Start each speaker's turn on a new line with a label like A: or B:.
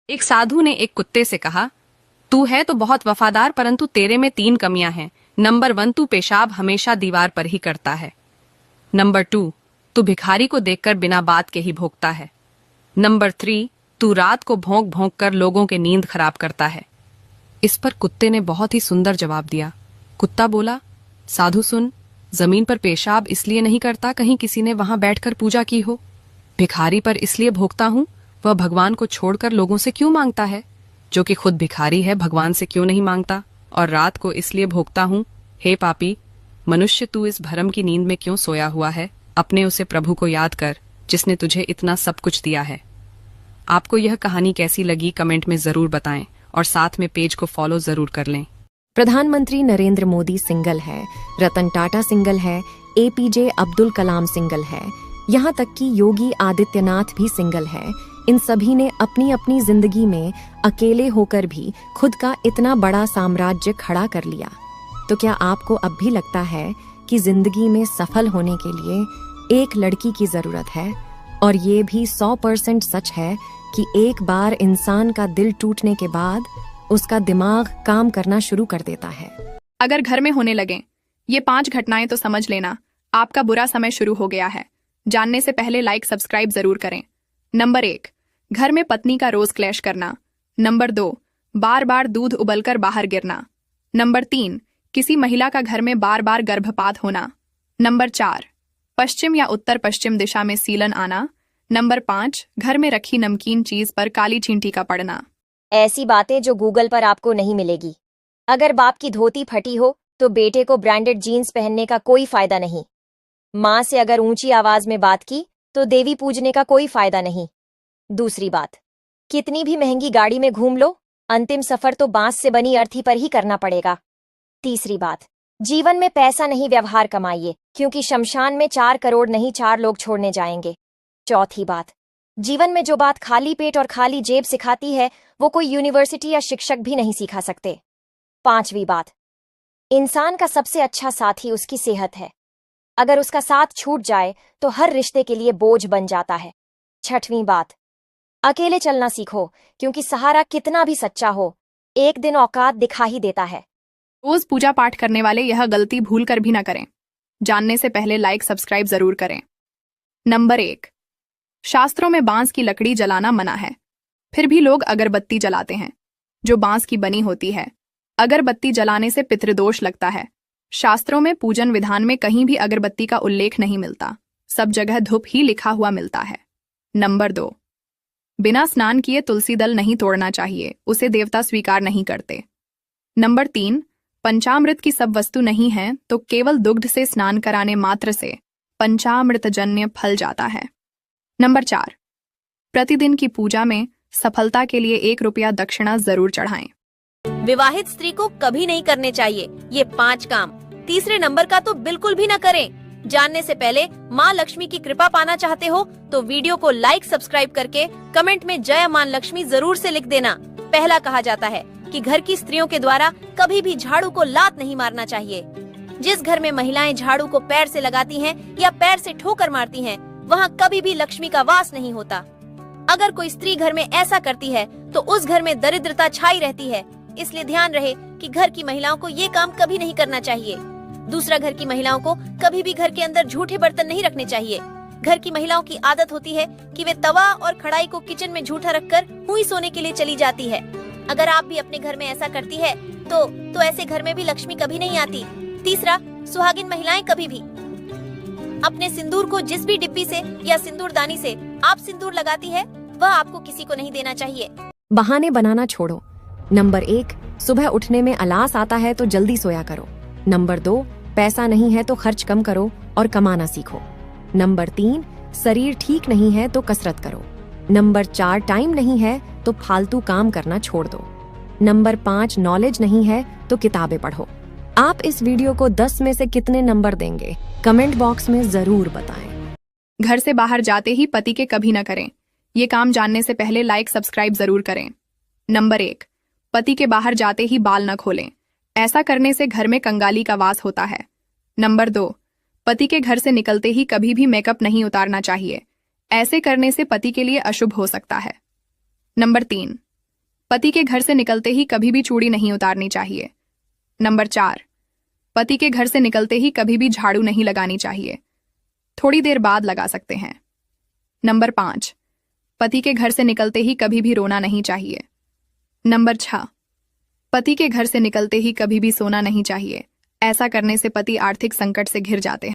A: एक साधु ने एक कुत्ते से कहा, तू है तो बहुत वफादार, परंतु तेरे में 3 कमियां हैं। नंबर 1, तू पेशाब हमेशा दीवार पर ही करता है। नंबर 2, तू भिखारी को देखकर बिना बात के ही भौंकता है। नंबर 3, तू रात को भौंक भौंक कर लोगों के नींद खराब करता है। इस पर कुत्ते ने बहुत ही सुंदर जवाब दिया। कुत्ता बोला, साधु सुन, जमीन पर पेशाब इसलिए नहीं करता कहीं किसी ने वहां बैठकर पूजा की हो। भिखारी पर इसलिए भोंकता हूं, वह भगवान को छोड़कर लोगों से क्यों मांगता है, जो कि खुद भिखारी है भगवान से क्यों नहीं मांगता। और रात को इसलिए भोंकता हूं, हे पापी मनुष्य, तू इस भरम की नींद में क्यों सोया हुआ है। अपने उसे प्रभु को याद कर जिसने तुझे इतना सब कुछ दिया है। आपको यह कहानी कैसी लगी कमेंट में जरूर बताएं और साथ में पेज को फॉलो जरूर कर लें।
B: प्रधानमंत्री नरेंद्र मोदी सिंगल है, रतन टाटा सिंगल है, एपीजे अब्दुल कलाम सिंगल है, यहाँ तक कि योगी आदित्यनाथ भी सिंगल है। इन सभी ने अपनी अपनी जिंदगी में अकेले होकर भी खुद का इतना बड़ा साम्राज्य खड़ा कर लिया। तो क्या आपको अब भी लगता है कि जिंदगी में सफल होने के लिए एक लड़की की जरूरत है? और ये भी 100% सच है कि एक बार इंसान का दिल टूटने के बाद उसका दिमाग काम करना शुरू कर देता है।
C: अगर घर में होने लगे ये 5 घटनाएं तो समझ लेना आपका बुरा समय शुरू हो गया है। जानने से पहले लाइक सब्सक्राइब जरूर करें। नंबर 1, घर में पत्नी का रोज क्लैश करना। नंबर 2, बार बार दूध उबलकर बाहर गिरना। नंबर 3, किसी महिला का घर में बार बार गर्भपात होना। नंबर 4, पश्चिम या उत्तर पश्चिम दिशा में सीलन आना। नंबर 5, घर में रखी नमकीन चीज पर काली चींटी का पड़ना।
D: ऐसी बातें जो गूगल पर आपको नहीं मिलेगी। अगर बाप की धोती फटी हो तो बेटे को ब्रांडेड जीन्स पहनने का कोई फायदा नहीं। माँ से अगर ऊंची आवाज में बात की तो देवी पूजने का कोई फायदा नहीं। दूसरी बात, कितनी भी महंगी गाड़ी में घूम लो, अंतिम सफर तो बांस से बनी अर्थी पर ही करना पड़ेगा। तीसरी बात, जीवन में पैसा नहीं व्यवहार कमाइए, क्योंकि शमशान में 4 करोड़ नहीं 4 लोग छोड़ने जाएंगे। चौथी बात, जीवन में जो बात खाली पेट और खाली जेब सिखाती है वो कोई यूनिवर्सिटी या शिक्षक भी नहीं सिखा सकते। पांचवी बात, इंसान का सबसे अच्छा साथी उसकी सेहत है। अगर उसका साथ छूट जाए तो हर रिश्ते के लिए बोझ बन जाता है। छठवीं बात, अकेले चलना सीखो, क्योंकि सहारा कितना भी सच्चा हो एक दिन औकात दिखा ही देता है।
C: रोज पूजा पाठ करने वाले यह गलती भूल कर भी ना करें। जानने से पहले लाइक सब्सक्राइब जरूर करें। नंबर 1, शास्त्रों में बांस की लकड़ी जलाना मना है, फिर भी लोग अगरबत्ती जलाते हैं जो बांस की बनी होती है। अगरबत्ती जलाने से पितृदोष लगता है। शास्त्रों में पूजन विधान में कहीं भी अगरबत्ती का उल्लेख नहीं मिलता, सब जगह धूप ही लिखा हुआ मिलता है। नंबर 2, बिना स्नान किए तुलसी दल नहीं तोड़ना चाहिए, उसे देवता स्वीकार नहीं करते। नंबर 3, पंचामृत की सब वस्तु नहीं है तो केवल दुग्ध से स्नान कराने मात्र से पंचामृतजन्य फल जाता है। नंबर 4, प्रतिदिन की पूजा में सफलता के लिए 1 रुपया दक्षिणा जरूर चढ़ाएं।
E: विवाहित स्त्री को कभी नहीं करने चाहिए ये 5 काम। तीसरे नंबर का तो बिल्कुल भी न करें। जानने से पहले माँ लक्ष्मी की कृपा पाना चाहते हो तो वीडियो को लाइक सब्सक्राइब करके कमेंट में जय मां लक्ष्मी जरूर से लिख देना। पहला कहा जाता है कि घर की स्त्रियों के द्वारा कभी भी झाड़ू को लात नहीं मारना चाहिए। जिस घर में महिलाएं झाड़ू को पैर से लगाती हैं या पैर से ठोकर मारती हैं, वहाँ कभी भी लक्ष्मी का वास नहीं होता। अगर कोई स्त्री घर में ऐसा करती है तो उस घर में दरिद्रता छाई रहती है। इसलिए ध्यान रहे कि घर की महिलाओं को ये काम कभी नहीं करना चाहिए। दूसरा, घर की महिलाओं को कभी भी घर के अंदर झूठे बर्तन नहीं रखने चाहिए। घर की महिलाओं की आदत होती है कि वे तवा और कढ़ाई को किचन में झूठा रखकर हुई सोने के लिए चली जाती है। अगर आप भी अपने घर में ऐसा करती है तो ऐसे घर में भी लक्ष्मी कभी नहीं आती। तीसरा, सुहागिन महिलाएं कभी भी अपने सिंदूर को जिस भी डिब्बी से या सिंदूरदानी से आप सिंदूर लगाती है वह आपको किसी को नहीं देना चाहिए।
B: बहाने बनाना छोड़ो। नंबर 1, सुबह उठने में आलस आता है तो जल्दी सोया करो। नंबर 2, पैसा नहीं है तो खर्च कम करो और कमाना सीखो। नंबर 3, शरीर ठीक नहीं है तो कसरत करो। नंबर 4, टाइम नहीं है तो फालतू काम करना छोड़ दो। नंबर 5, नॉलेज नहीं है तो किताबें पढ़ो। आप इस वीडियो को 10 में से कितने नंबर देंगे कमेंट बॉक्स में जरूर बताएं।
C: घर से बाहर जाते ही पति के कभी न करें ये काम। जानने से पहले लाइक सब्सक्राइब जरूर करें। नंबर 1, पति के बाहर जाते ही बाल न खोलें, ऐसा करने से घर में कंगाली का वास होता है। नंबर 2, पति के घर से निकलते ही कभी भी मेकअप नहीं उतारना चाहिए, ऐसे करने से पति के लिए अशुभ हो सकता है। नंबर 3, पति के घर से निकलते ही कभी भी चूड़ी नहीं उतारनी चाहिए। नंबर 4, पति के घर से निकलते ही कभी भी झाड़ू नहीं लगानी चाहिए, थोड़ी देर बाद लगा सकते हैं। नंबर 5, पति के घर से निकलते ही कभी भी रोना नहीं चाहिए। नंबर 6, पति के घर से निकलते ही कभी भी सोना नहीं चाहिए, ऐसा करने से पति आर्थिक संकट से घिर जाते हैं।